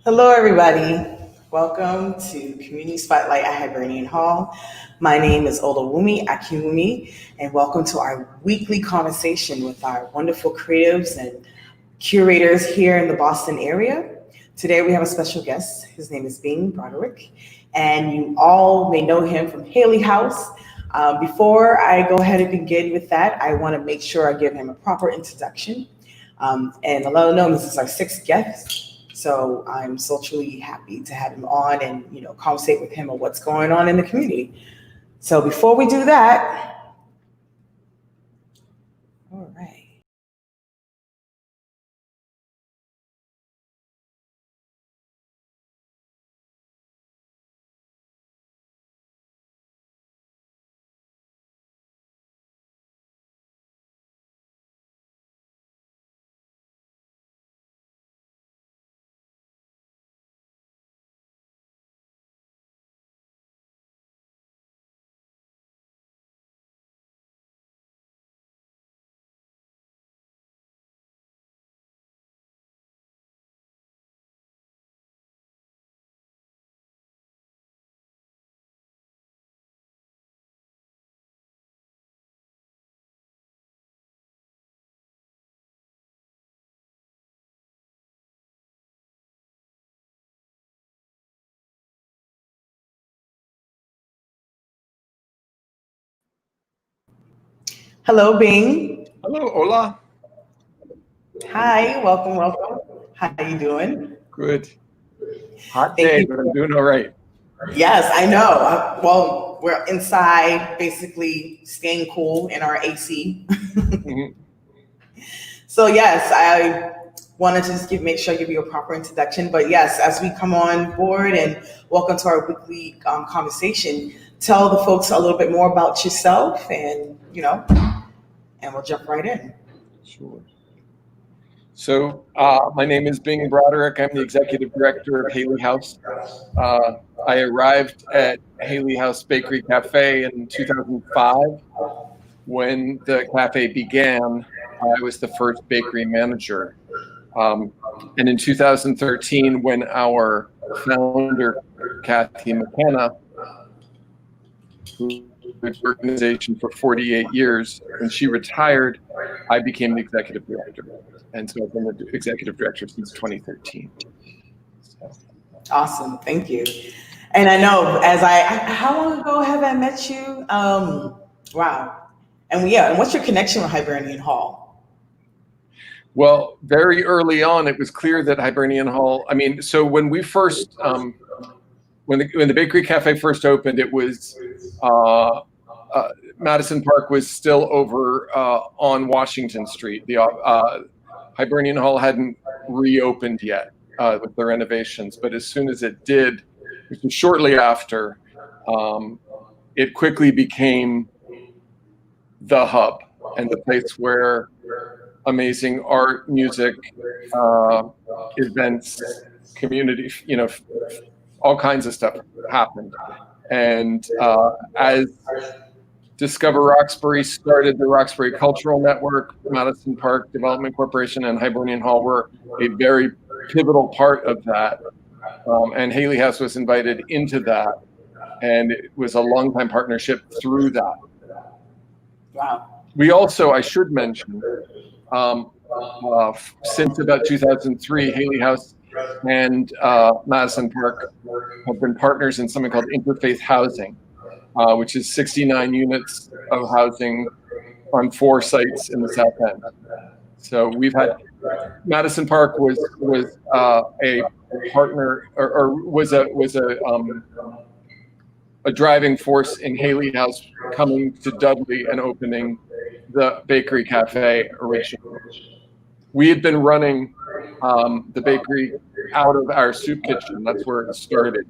Hello, everybody. Welcome to Community Spotlight at Hibernian Hall. My name is Olawumi Akinwumi, and welcome to our weekly conversation with our wonderful creatives and curators here in the Boston area. Today, we have a special guest. His name is Bing Broderick, and you all may know him from Haley House. Before I go ahead and begin with that, I want to make sure I give him a proper introduction. And let him know this is our sixth guest. So I'm so truly happy to have him on and, conversate with him on what's going on in the community. So before we do that, all right. Hello, Bing. Hello, Ola. Hi, welcome. How you doing? Good. Hot day, but I'm doing all right. Yes, I know. Well, we're inside, basically staying cool in our AC. Mhm. So yes, I wanted to just make sure I give you a proper introduction. But yes, as we come on board and welcome to our weekly conversation, tell the folks a little bit more about yourself, and and we'll jump right in. Sure. So my name is Bing Broderick. I'm the executive director of Haley House. I arrived at Haley House Bakery Café in 2005. When the cafe began, I was the first bakery manager. And in 2013, when our founder, Kathy McKenna, who was the organization for 48 years, when she retired, I became the executive director. And so I've been the executive director since 2013. So. Awesome, thank you. And I know how long ago have I met you? Wow. And what's your connection with Hibernian Hall? Well, very early on, it was clear that Hibernian Hall, so when we first, when the Bakery Cafe first opened, it was, Madison Park was still over on Washington Street. The Hibernian Hall hadn't reopened yet with the renovations, but as soon as it did, which was shortly after, it quickly became the hub and the place where amazing art, music, events, community, all kinds of stuff happened. And as Discover Roxbury started, the Roxbury Cultural Network, Madison Park Development Corporation, and Hibernian Hall were a very pivotal part of that. And Haley House was invited into that. And it was a long-time partnership through that. Wow. We also, I should mention, since about 2003, Haley House and Madison Park have been partners in something called interfaith housing, which is 69 units of housing on 4 sites in the South End. So we've had Madison Park was a partner or was a driving force in Haley House coming to Dudley and opening the Bakery Cafe originally. We had been running the bakery out of our soup kitchen. That's where it started.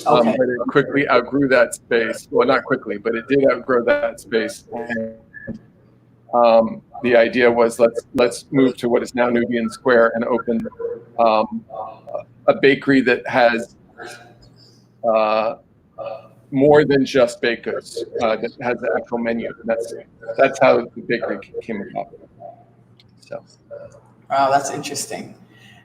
But it quickly outgrew that space. Well, not quickly, but it did outgrow that space. And the idea was let's move to what is now Nubian Square and open a bakery that has more than just baked goods that has the actual menu. That's how the bakery came about. So, wow, that's interesting.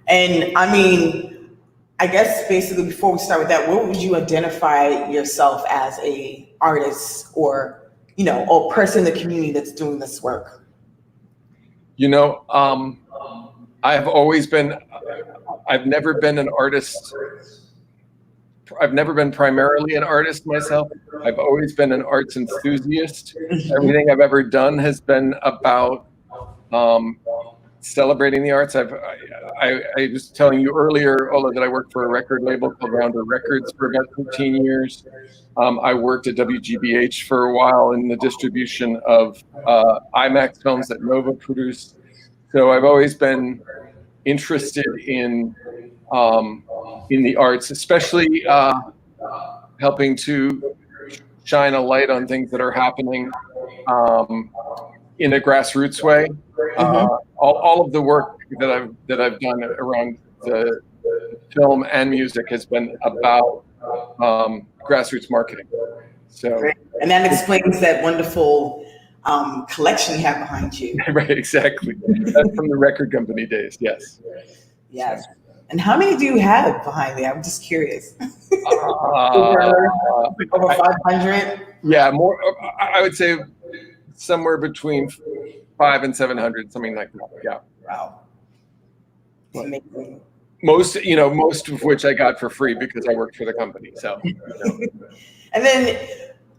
And I mean, I guess basically before we start with that, what would you identify yourself as a artist or, or person in the community that's doing this work? I've always been, I've never been an artist. I've never been primarily an artist myself. I've always been an arts enthusiast. Everything I've ever done has been about celebrating the arts. I was telling you earlier, Ola, that I worked for a record label called Rounder Records for about 15 years. I worked at WGBH for a while in the distribution of IMAX films that Nova produced. So I've always been interested in the arts, especially helping to shine a light on things that are happening in a grassroots way. All of the work that I've done around the film and music has been about grassroots marketing. So, great. And that explains that wonderful collection you have behind you. Right, exactly. That's from the record company days. Yes. Yes. And how many do you have behind there? I'm just curious. Over 500? Yeah, more. I would say somewhere between 500 and 700, something like that. Yeah. Wow. It's amazing. Most of which I got for free because I worked for the company. So. And then,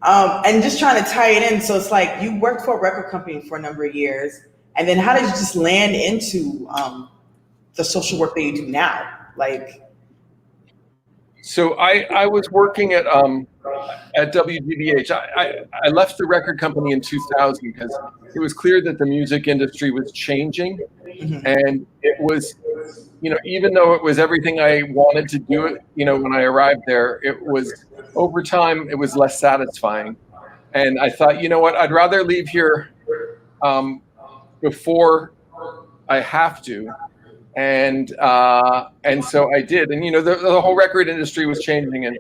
and just trying to tie it in. So it's like you worked for a record company for a number of years, and then how did you just land into the social work that you do now? So I was working at WGBH. I left the record company in 2000 because it was clear that the music industry was changing, and it was, even though it was everything I wanted to do it, when I arrived there, it was over time it was less satisfying, and I thought, what, I'd rather leave here before I have to. And so I did, and the whole record industry was changing, and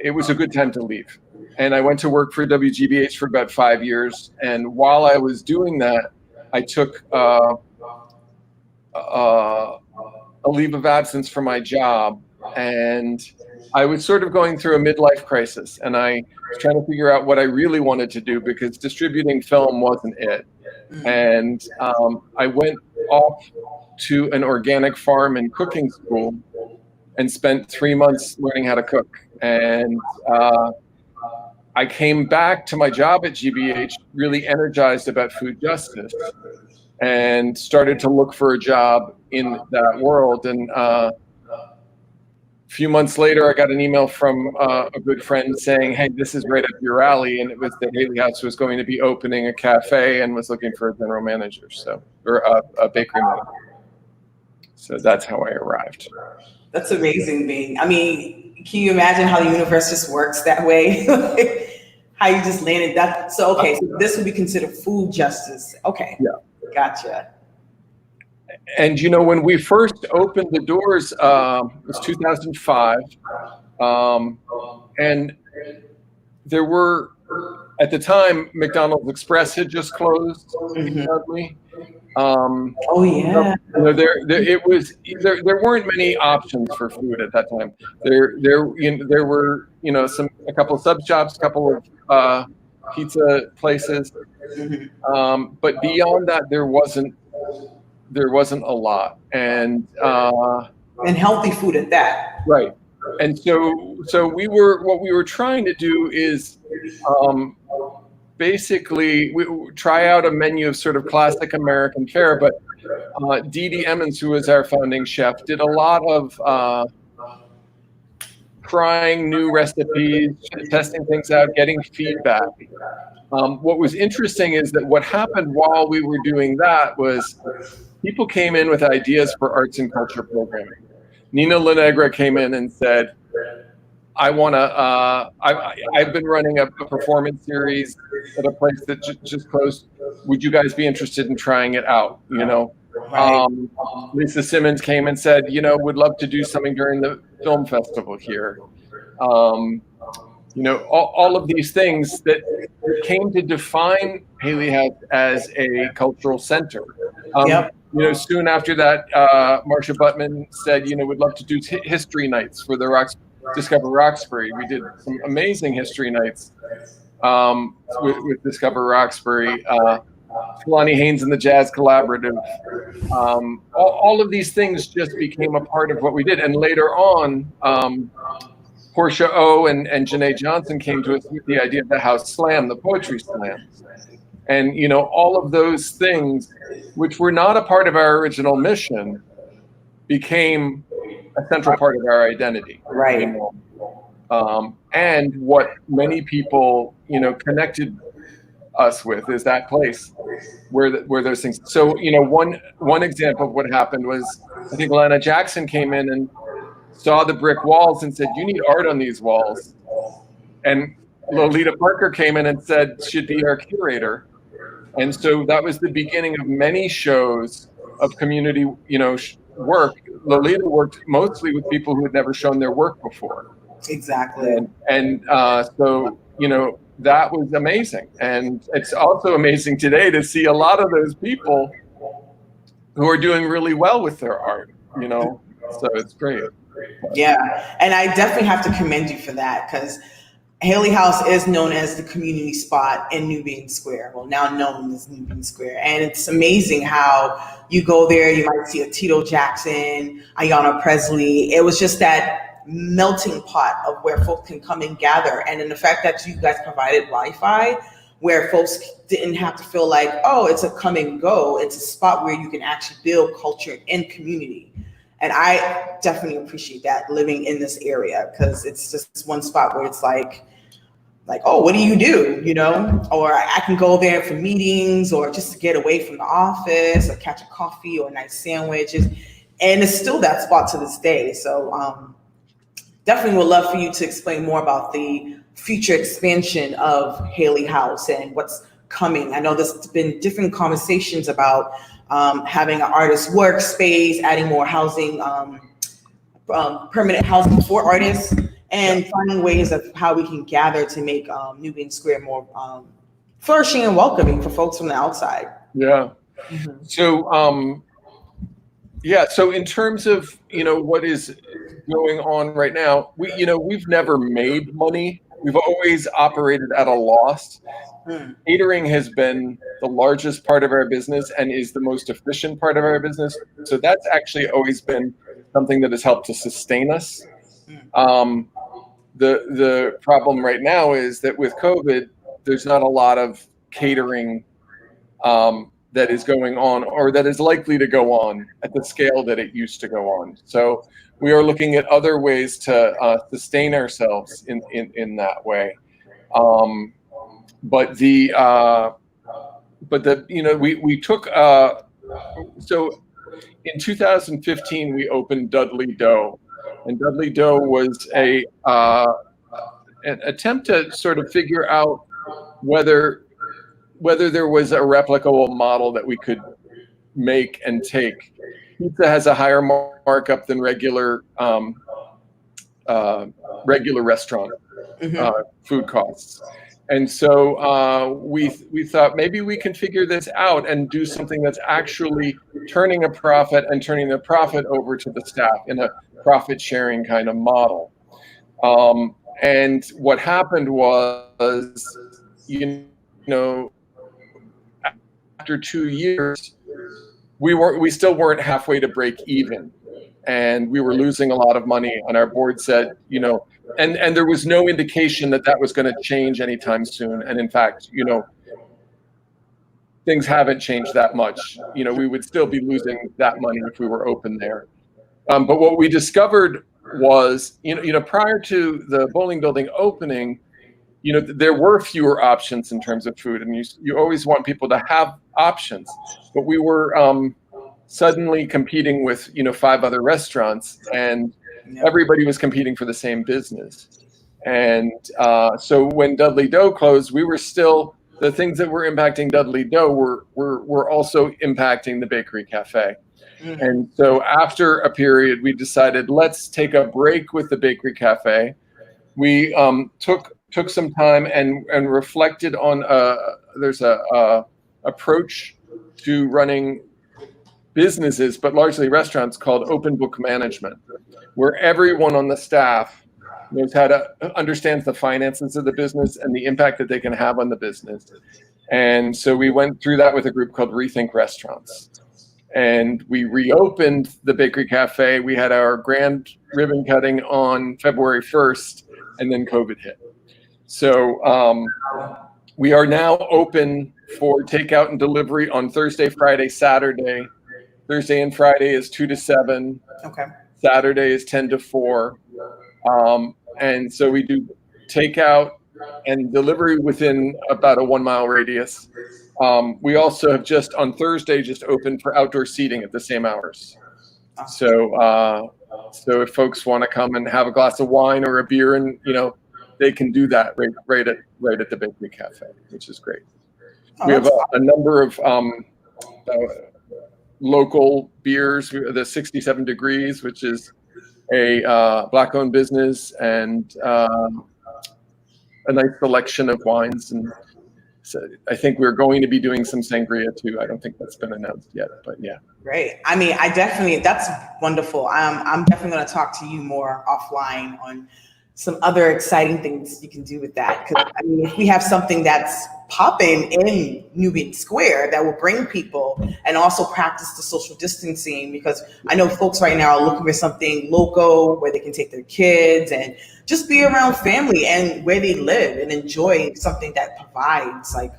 it was a good time to leave. And I went to work for WGBH for about 5 years. And while I was doing that, I took a leave of absence from my job, and I was sort of going through a midlife crisis, and I was trying to figure out what I really wanted to do because distributing film wasn't it. And I went off to an organic farm and cooking school and spent 3 months learning how to cook. And I came back to my job at GBH really energized about food justice and started to look for a job in that world. And a few months later, I got an email from a good friend saying, hey, this is right up your alley. And it was that Haley House was going to be opening a cafe and was looking for a general manager, or a bakery manager. So that's how I arrived. That's amazing, Bing. I mean, can you imagine how the universe just works that way? How you just landed that? So, okay, so this would be considered food justice. Okay. Yeah. Gotcha. And when we first opened the doors, it was 2005, and there were, at the time, McDonald's Express had just closed in Dudley. Oh yeah. There weren't many options for food at that time. There were a couple of sub shops, a couple of pizza places, but beyond that there wasn't a lot, and healthy food at that. Right. And so what we were trying to do is basically we try out a menu of sort of classic American fare, but Dee Dee Emmons, who was our founding chef, did a lot of trying new recipes, testing things out, getting feedback. What was interesting is that what happened while we were doing that was people came in with ideas for arts and culture programming. Nina LaNegra came in and said, I've been running a performance series at a place that just closed. Would you guys be interested in trying it out? Right. Lisa Simmons came and said, would love to do something during the film festival here. All of these things that came to define Haley House as a cultural center. Yep. Soon after that, Marcia Buttman said, we'd love to do history nights for the Discover Roxbury. We did some amazing history nights with Discover Roxbury. Kalani Haynes and the Jazz Collaborative. All of these things just became a part of what we did. And later on, Portia O and Janae Johnson came to us with the idea of the House Slam, the Poetry Slam. And, all of those things, which were not a part of our original mission, became a central part of our identity. Right. And what many people, connected us with is that place where those things. So, one example of what happened was, I think Lana Jackson came in and saw the brick walls and said, "You need art on these walls." And Lolita Parker came in and said, "Should be our curator." And so that was the beginning of many shows of community, work. Lolita worked mostly with people who had never shown their work before. Exactly. And so, that was amazing. And it's also amazing today to see a lot of those people who are doing really well with their art, so it's great. Yeah. And I definitely have to commend you for that, because Haley House is known as the community spot in Nubian Square. Well, now known as Nubian Square. And it's amazing how you go there, you might see a Tito Jackson, Ayanna Presley. It was just that melting pot of where folks can come and gather. And in the fact that you guys provided Wi-Fi, where folks didn't have to feel like, oh, it's a come and go. It's a spot where you can actually build culture and community. And I definitely appreciate that, living in this area, because it's just one spot where it's like, oh, what do you do? Or I can go there for meetings or just to get away from the office or catch a coffee or a nice sandwich. And it's still that spot to this day. So definitely would love for you to explain more about the future expansion of Haley House and what's coming. I know there's been different conversations about having an artist workspace, adding more housing, permanent housing for artists, and finding ways of how we can gather to make Nubian Square more flourishing and welcoming for folks from the outside. Yeah. Mm-hmm. So, so in terms of, what is going on right now, we've never made money. We've always operated at a loss. Catering has been the largest part of our business and is the most efficient part of our business. So that's actually always been something that has helped to sustain us. The problem right now is that with COVID, there's not a lot of catering that is going on, or that is likely to go on at the scale that it used to go on. So we are looking at other ways to sustain ourselves in that way. We took so in 2015 we opened Dudley Dough, and Dudley Dough was an attempt to sort of figure out whether there was a replicable model that we could make and take. Pizza has a higher markup than regular restaurant food costs. And so we thought maybe we can figure this out and do something that's actually turning a profit and turning the profit over to the staff in a profit sharing kind of model. And what happened was, after 2 years, we still weren't halfway to break even, and we were losing a lot of money. And our board said, and there was no indication that was going to change anytime soon. And in fact, things haven't changed that much. We would still be losing that money if we were open there. But what we discovered was, prior to the bowling building opening, there were fewer options in terms of food, and you always want people to have options. But we were suddenly competing with 5 other restaurants, and everybody was competing for the same business. And so when Dudley Dough closed, we were still, the things that were impacting Dudley Dough were also impacting the Bakery Café. And so after a period, we decided, let's take a break with the Bakery Café. we took some time and reflected on there's a approach to running businesses, but largely restaurants, called open book management, where everyone on the staff knows how to understands the finances of the business and the impact that they can have on the business. And so we went through that with a group called Rethink Restaurants. And we reopened the Bakery Cafe. We had our grand ribbon cutting on February 1st, and then COVID hit. So we are now open for takeout and delivery on Thursday, Friday, Saturday. Thursday and Friday is 2 to 7. Okay. Saturday is 10 to 4. And so we do takeout and delivery within about a 1 mile radius. We also have just on Thursday just opened for outdoor seating at the same hours. So if folks want to come and have a glass of wine or a beer, and they can do that right at the Bakery Cafe, which is great. We have a number of local beers. The 67 Degrees, which is a Black-owned business, and a nice selection of wines. And so I think we're going to be doing some sangria too. I don't think that's been announced yet, but yeah. Great. I mean, that's wonderful. I'm definitely going to talk to you more offline on some other exciting things you can do with that. Because I mean, if we have something that's popping in Nubian Square that will bring people and also practice the social distancing, because I know folks right now are looking for something local where they can take their kids and just be around family and where they live and enjoy something that provides like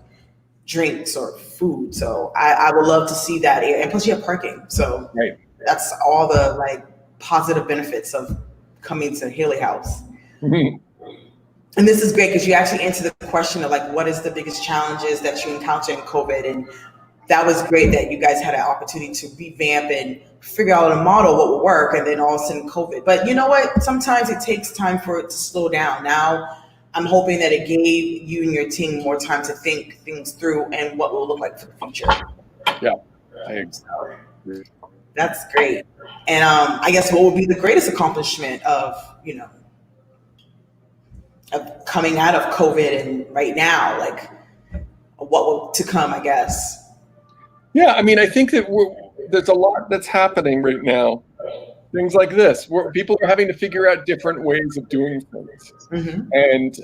drinks or food. So I would love to see that. And plus you have parking. So right. That's all the like positive benefits of coming to Haley House. Mm-hmm. And this is great because you actually answered the question of like, what is the biggest challenges that you encounter in COVID? And that was great that you guys had an opportunity to revamp and figure out a model what would work, and then all of a sudden COVID. But you know what? Sometimes it takes time for it to slow down. Now, I'm hoping that it gave you and your team more time to think things through and what will look like for the future. Yeah, I agree. That's great. And I guess what would be the greatest accomplishment of coming out of COVID and right now, like what will to come, I guess? Yeah, I mean, I think that there's a lot that's happening right now. Things like this, where people are having to figure out different ways of doing things. Mm-hmm. And,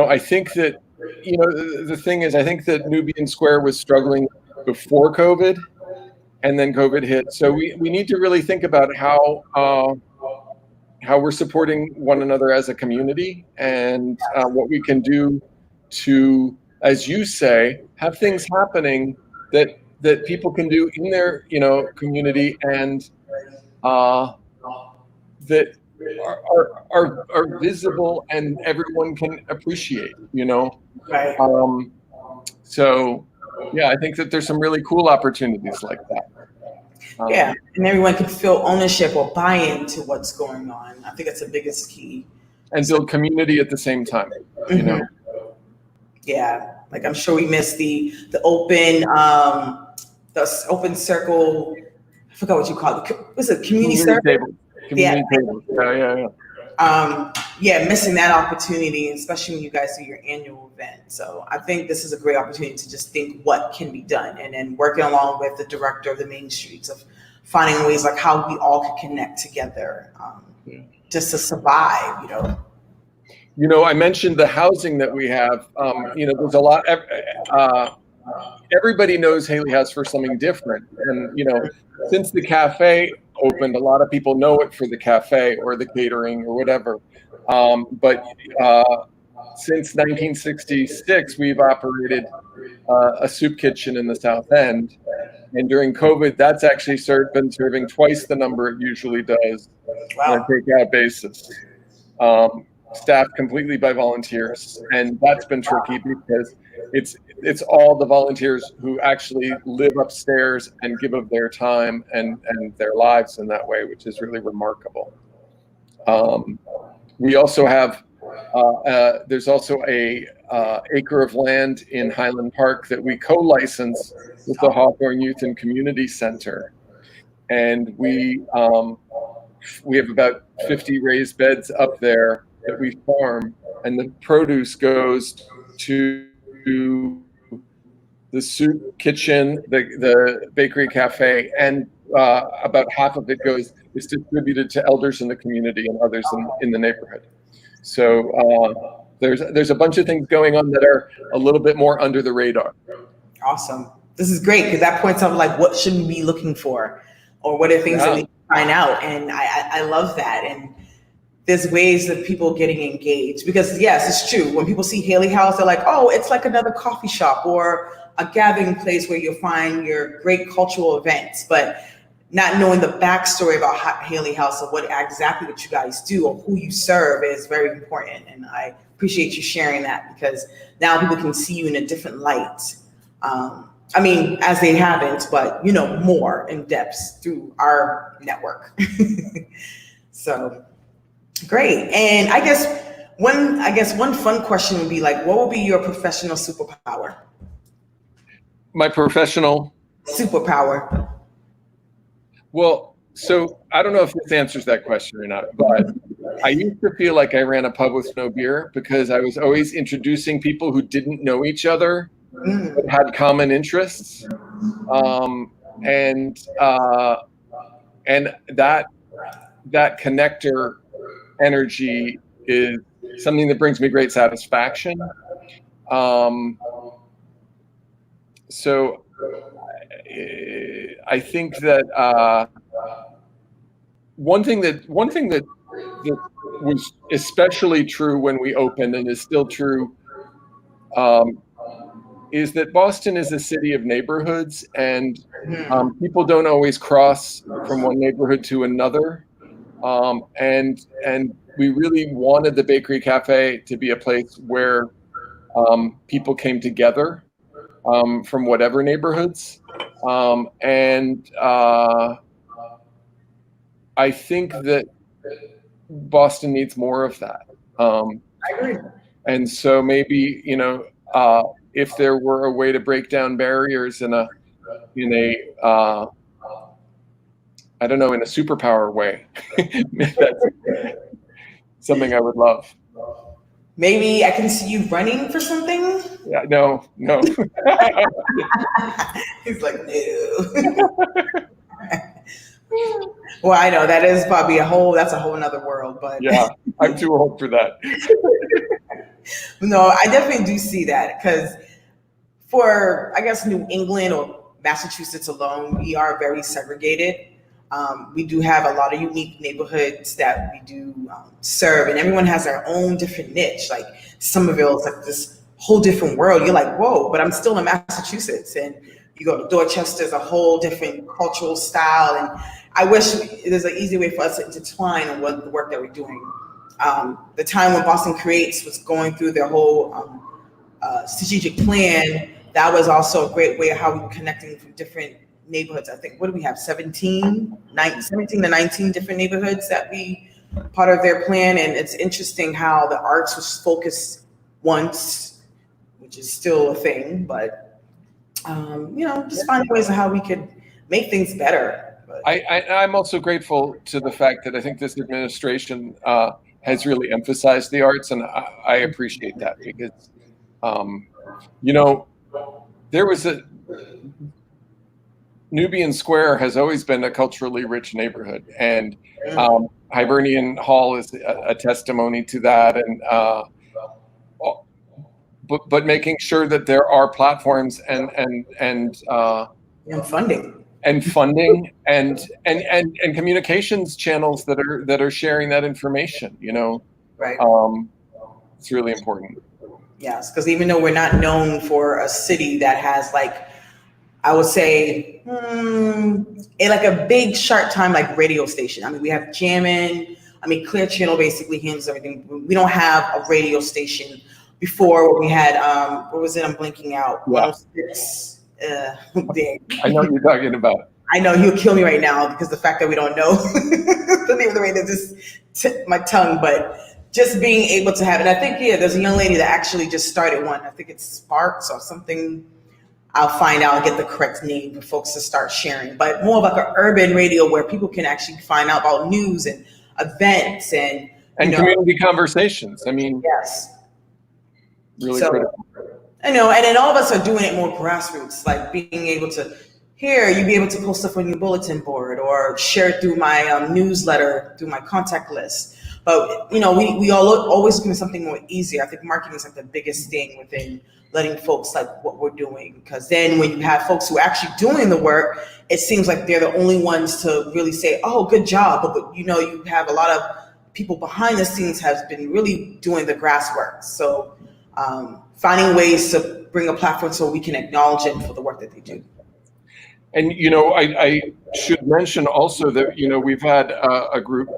I think that, the thing is, I think that Nubian Square was struggling before COVID, and then COVID hit. So we need to really think about how we're supporting one another as a community, and what we can do to, as you say, have things happening that people can do in their community, and that are visible and everyone can appreciate. Right. So yeah, I think that there's some really cool opportunities like that. Yeah, and everyone can feel ownership or buy into what's going on. I think that's the biggest key. And build community at the same time, Mm-hmm. Yeah, like I'm sure we missed the open circle. I forgot what you call it. What's it? Community circle. Table. Community table. Yeah. Missing that opportunity, especially when you guys do your annual event. So I think this is a great opportunity to just think what can be done, and then working along with the director of the Main Streets of finding ways like how we all can connect together, just to survive. I mentioned the housing that we have. There's a lot. Everybody knows Haley House for something different, and since the cafe opened, a lot of people know it for the cafe or the catering or whatever. But since 1966, we've operated a soup kitchen in the South End, and during COVID, that's actually been serving twice the number it usually does on a takeout basis. Staffed completely by volunteers, and that's been tricky because it's all the volunteers who actually live upstairs and give of their time and their lives in that way, which is really remarkable. We also have there's also a acre of land in Highland Park that we co-license with the Hawthorne Youth and Community Center, and we have about 50 raised beds up there that we farm, and the produce goes to the soup kitchen, the bakery cafe, and about half of it is distributed to elders in the community and others in the neighborhood. So there's a bunch of things going on that are a little bit more under the radar. Awesome. This is great because that points out like what should we be looking for, or what are things that we can find out. And I love that. And there's ways of people getting engaged, because yes, it's true. When people see Haley House, they're like, oh, it's like another coffee shop or a gathering place where you'll find your great cultural events, but not knowing the backstory about Haley House or what you guys do or who you serve is very important. And I appreciate you sharing that, because now people can see you in a different light. I mean, as they haven't, but more in depth through our network. So great. And I guess one fun question would be like, what would be your professional superpower? My professional superpower. Well, so I don't know if this answers that question or not, but I used to feel like I ran a pub with no beer because I was always introducing people who didn't know each other but had common interests, and that connector energy is something that brings me great satisfaction. So I think that one thing that was especially true when we opened and is still true is that Boston is a city of neighborhoods, and people don't always cross from one neighborhood to another. And we really wanted the Bakery Cafe to be a place where people came together from whatever neighborhoods. I think that Boston needs more of that. I agree. And so maybe, if there were a way to break down barriers in a I don't know, in a superpower way, that's something I would love. Maybe I can see you running for something. Yeah, no. He's like, no. Well, I know that is probably that's a whole nother world, but yeah, I'm too old for that. No, I definitely do see that, because for, I guess, New England or Massachusetts alone, we are very segregated. We do have a lot of unique neighborhoods that we do serve, and everyone has their own different niche. Like Somerville is like this whole different world. You're like, whoa, but I'm still in Massachusetts. And you go to Dorchester's a whole different cultural style. And I wish there's an easy way for us to intertwine on what the work that we're doing. The time when Boston Creates was going through their whole strategic plan, that was also a great way of how we were connecting from different neighborhoods. I think, what do we have, 17 to 19 different neighborhoods that we part of their plan. And it's interesting how the arts was focused once, which is still a thing, but just finding ways of how we could make things better. But I'm also grateful to the fact that I think this administration has really emphasized the arts, and I appreciate that, because there was Nubian Square has always been a culturally rich neighborhood, and Hibernian Hall is a testimony to that. And but making sure that there are platforms and funding and communications channels that are sharing that information. Right. It's really important. Yes, because even though we're not known for a city that has, like, I would say, like a big sharp time like radio station. I mean, we have Jammin'. I mean, Clear Channel basically handles everything. We don't have a radio station. Before, we had what was it? I'm blinking out. Yeah. 106. I know what you're talking about. I know he'll kill me right now because the fact that we don't know the name of the radio just tipped my tongue. But just being able to have it, I think there's a young lady that actually just started one. I think it's Sparks or something. I'll find out and get the correct name for folks to start sharing. But more of like an urban radio where people can actually find out about news and events and And community conversations. I mean, yes. really critical. I know, and then all of us are doing it more grassroots, like being able to, here, you'd be able to post stuff on your bulletin board or share it through my newsletter, through my contact list. But, we always looking for something more easier. I think marketing is like the biggest thing within letting folks like what we're doing. Because then when you have folks who are actually doing the work, it seems like they're the only ones to really say, oh, good job. But you have a lot of people behind the scenes has been really doing the grass work. So finding ways to bring a platform so we can acknowledge it for the work that they do. And, I should mention also that, we've had a group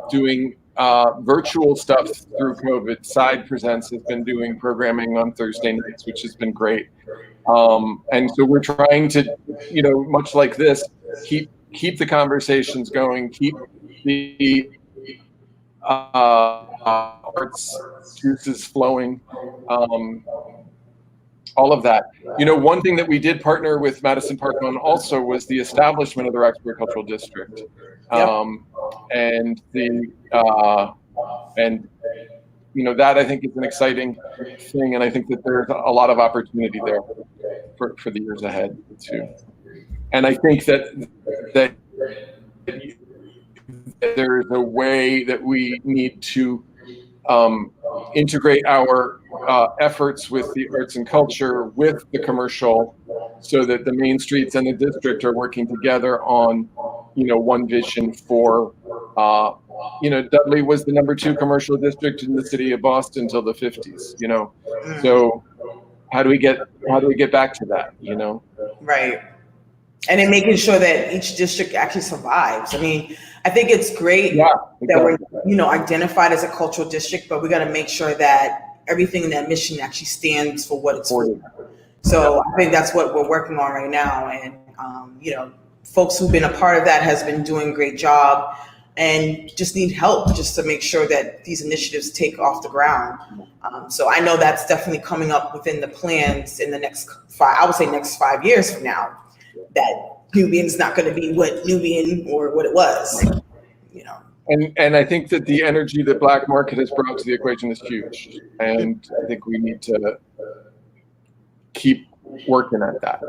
doing virtual stuff through COVID. Side Presents has been doing programming on Thursday nights, which has been great. And so we're trying to, much like this, keep the conversations going, keep the arts juices flowing. All of that. One thing that we did partner with Madison Park on also was the establishment of the Roxbury Cultural District. And that I think is an exciting thing, and I think that there's a lot of opportunity there for the years ahead too. And I think that there's a way that we need to integrate our efforts with the arts and culture with the commercial, so that the main streets and the district are working together on, one vision for, Dudley was the #2 commercial district in the city of Boston until the 50s, So how do we get back to that, Right. And then making sure that each district actually survives. I mean, I think it's great that we're, identified as a cultural district, but we got to make sure that everything in that mission actually stands for what it's for. So I think that's what we're working on right now. And, folks who've been a part of that has been doing a great job and just need help just to make sure that these initiatives take off the ground. So I know that's definitely coming up within the plans in the next 5 years from now, that Nubian's not going to be what Nubian or what it was, And I think that the energy that Black Market has brought to the equation is huge. And I think we need to keep working at that,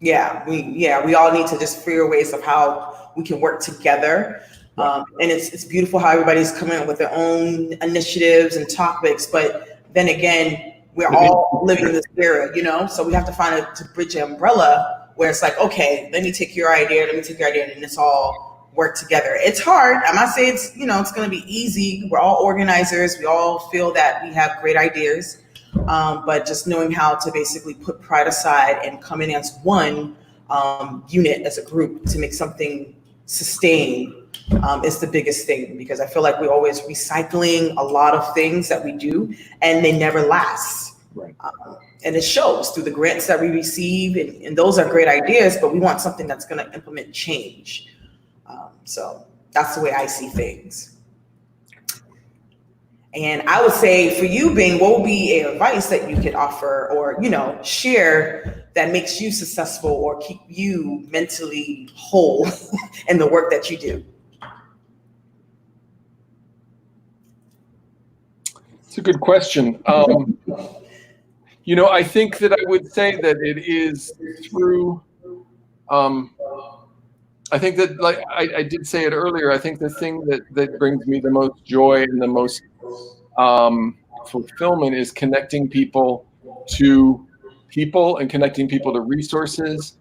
Yeah, we all need to just figure ways of how we can work together. And it's beautiful how everybody's coming up with their own initiatives and topics. But then again, we're all living in this era, so we have to find to bridge an umbrella where it's like, okay, let me take your idea, and it's all work together. It's hard. I'm not saying it's, it's going to be easy. We're all organizers. We all feel that we have great ideas. But just knowing how to basically put pride aside and come in as one unit, as a group, to make something sustain is the biggest thing, because I feel like we're always recycling a lot of things that we do and they never last. Right. And it shows through the grants that we receive, and those are great ideas, but we want something that's going to implement change. So that's the way I see things. And I would say for you, Bing, what would be a advice that you could offer or, share that makes you successful or keep you mentally whole in the work that you do? It's a good question. I think that I would say that it is through, I think that, like I did say it earlier, I think the thing that brings me the most joy and the most fulfillment is connecting people to people and connecting people to resources,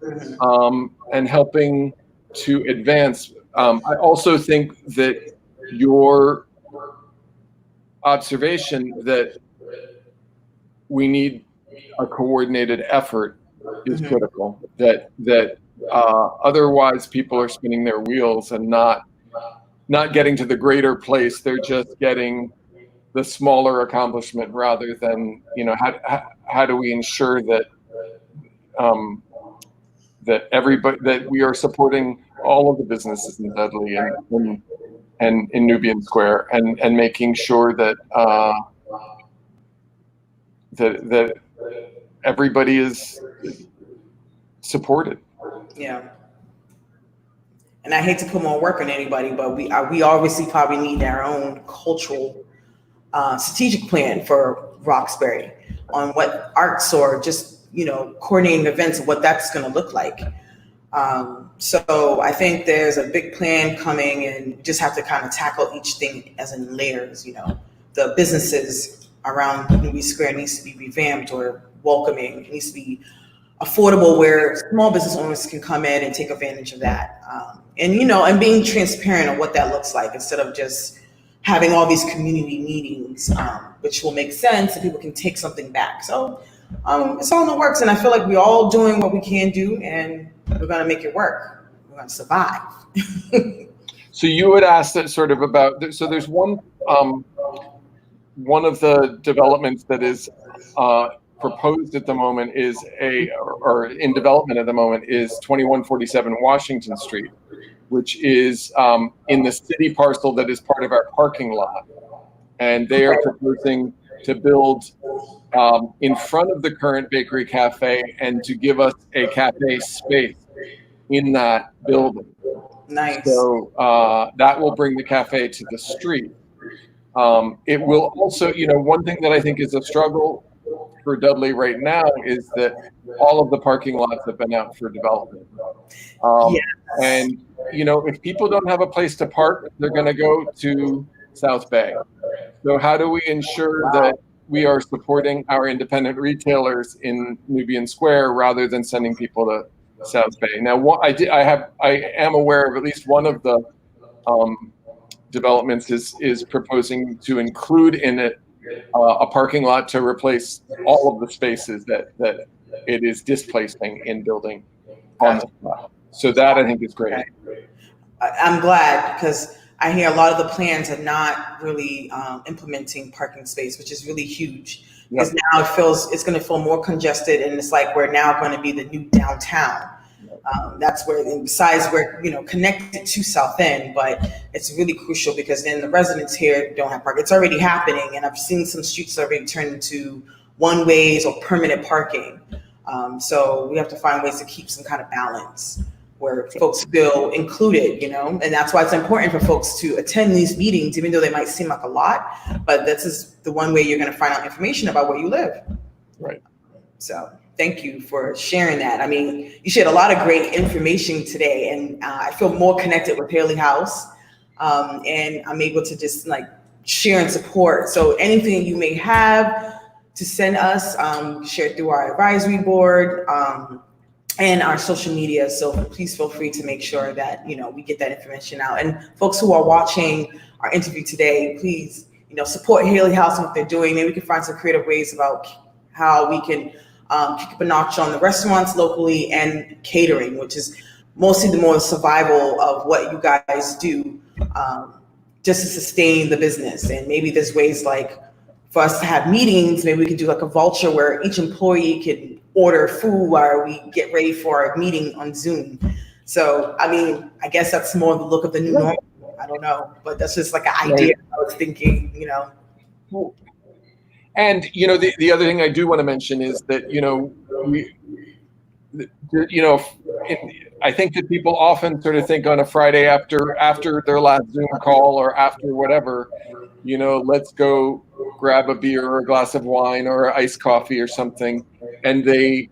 and helping to advance. I also think that your observation that we need a coordinated effort is critical. That otherwise people are spinning their wheels and not getting to the greater place. They're just getting the smaller accomplishment rather than, how do we ensure that that everybody, that we are supporting all of the businesses in Dudley and in Nubian Square, and making sure that that everybody is supported. Yeah. and I hate to put more work on anybody, but we obviously probably need our own cultural strategic plan for Roxbury on what arts or just, coordinating events and what that's going to look like. So I think there's a big plan coming, and we just have to kind of tackle each thing as in layers. The businesses around Dudley Square needs to be revamped or welcoming. It needs to be affordable where small business owners can come in and take advantage of that. And being transparent on what that looks like instead of just having all these community meetings, which will make sense and people can take something back. So it's all in the works, and I feel like we're all doing what we can do, and we're going to make it work. We're going to survive. So you had asked it sort of about, so there's one of the developments that is proposed at the moment or in development at the moment is 2147 Washington Street, which is in the city parcel that is part of our parking lot. And they are proposing to build in front of the current bakery cafe and to give us a cafe space in that building. Nice. So that will bring the cafe to the street. It will also, one thing that I think is a struggle for Dudley right now is that all of the parking lots have been out for development. Yes. And, if people don't have a place to park, they're going to go to South Bay. So how do we ensure that we are supporting our independent retailers in Nubian Square rather than sending people to South Bay? Now, I am aware of at least one of the developments is proposing to include in it a parking lot to replace all of the spaces that it is displacing in building on the spot. So that I think is great. Okay. I'm glad, because I hear a lot of the plans are not really implementing parking space, which is really huge. Because now it's going to feel more congested, and it's like we're now going to be the new downtown. That's where, besides we're connected to South End, but it's really crucial because then the residents here don't have parking. It's already happening, and I've seen some streets already turn into one ways or permanent parking. So we have to find ways to keep some kind of balance where folks feel included, and that's why it's important for folks to attend these meetings, even though they might seem like a lot, but this is the one way you're going to find out information about where you live. Right. So thank you for sharing that. I mean, you shared a lot of great information today, and I feel more connected with Haley House, and I'm able to just share and support. So anything you may have to send us, share through our advisory board, and our social media. So please feel free to make sure that, we get that information out. And folks who are watching our interview today, please, support Haley House and what they're doing. Maybe we can find some creative ways about how we can kick up a notch on the restaurants locally and catering, which is mostly the more survival of what you guys do, just to sustain the business. And maybe there's ways for us to have meetings, maybe we could do a voucher where each employee could order food while we get ready for our meeting on Zoom. So, I guess that's more the look of the new normal. I don't know, but that's just an idea I was thinking, And, the other thing I do want to mention is that, I think that people often sort of think on a Friday after their last Zoom call or after whatever, let's go grab a beer or a glass of wine or iced coffee or something. And they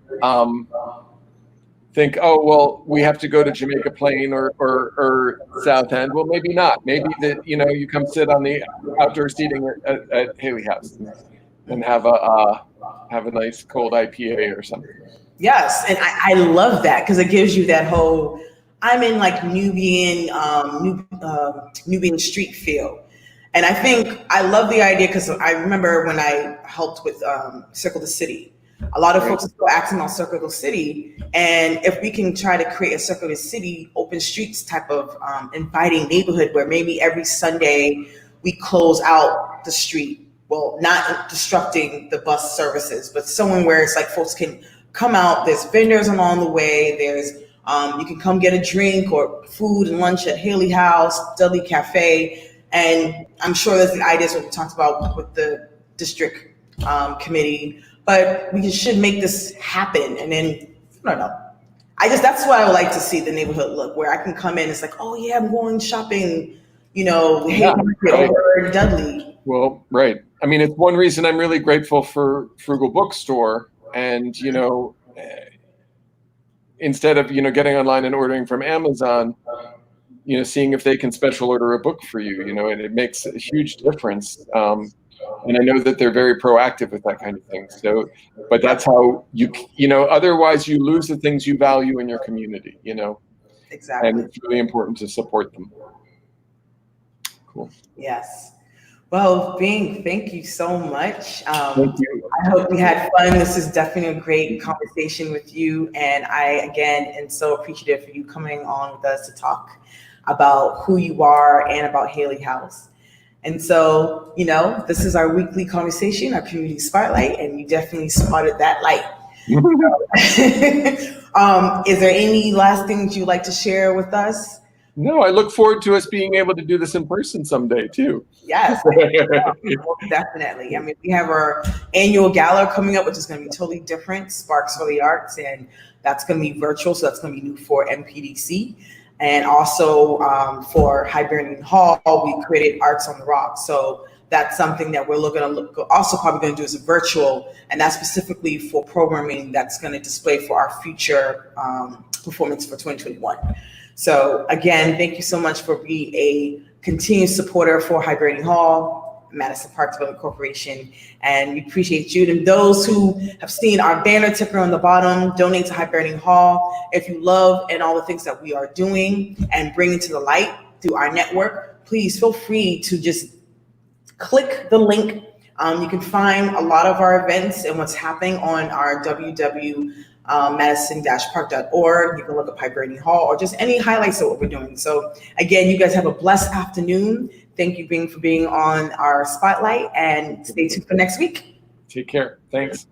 think, oh, well, we have to go to Jamaica Plain or South End. Well, maybe not. Maybe that, you come sit on the outdoor seating at Haley House and have a nice cold IPA or something. Yes, and I love that because it gives you that whole I'm in Nubian street feel. And I think I love the idea because I remember when I helped with Circle the City, a lot of folks are still asking about Circle the City. And if we can try to create a Circle the City open streets type of inviting neighborhood where maybe every Sunday we close out the street, well, not disrupting the bus services, but somewhere where it's folks can come out, there's vendors along the way, there's you can come get a drink or food and lunch at Haley House, Dudley Cafe. And I'm sure there's the ideas what we talked about with the district committee, but we should make this happen. And then, I don't know, that's what I would like to see, the neighborhood look, where I can come in, it's like, oh yeah, I'm going shopping, Haymarket over Dudley. Well, right. I mean, it's one reason I'm really grateful for Frugal Bookstore, and instead of getting online and ordering from Amazon, seeing if they can special order a book for you, and it makes a huge difference. And I know that they're very proactive with that kind of thing. So, but that's how otherwise you lose the things you value in your community, Exactly. And it's really important to support them. Cool. Yes. Well, Bing, thank you so much. Thank you. I hope we had fun. This is definitely a great conversation with you. And I, again, am so appreciative for you coming on with us to talk about who you are and about Haley House. And so, this is our weekly conversation, our community spotlight, and you definitely spotted that light. Is there any last things you'd like to share with us? No, I look forward to us being able to do this in person someday too. Yes, definitely. I mean, we have our annual gala coming up, which is going to be totally different, Sparks for the Arts, and that's going to be virtual, so that's going to be new for MPDC. And also for Hibernian Hall, we created Arts on the Rock. So that's something that we're also probably going to do as a virtual, and that's specifically for programming that's going to display for our future performance for 2021. So again, thank you so much for being a continued supporter for Hibernian Hall, Madison Park Development Corporation, and we appreciate you. And those who have seen our banner ticker on the bottom, donate to Hibernian Hall. If you love and all the things that we are doing and bringing to the light through our network, please feel free to just click the link. You can find a lot of our events and what's happening on our madison-park.org. You can look up Hibernian Hall or just any highlights of what we're doing. So again, you guys have a blessed afternoon. Thank you, Bing, for being on our spotlight, and stay tuned for next week. Take care. Thanks.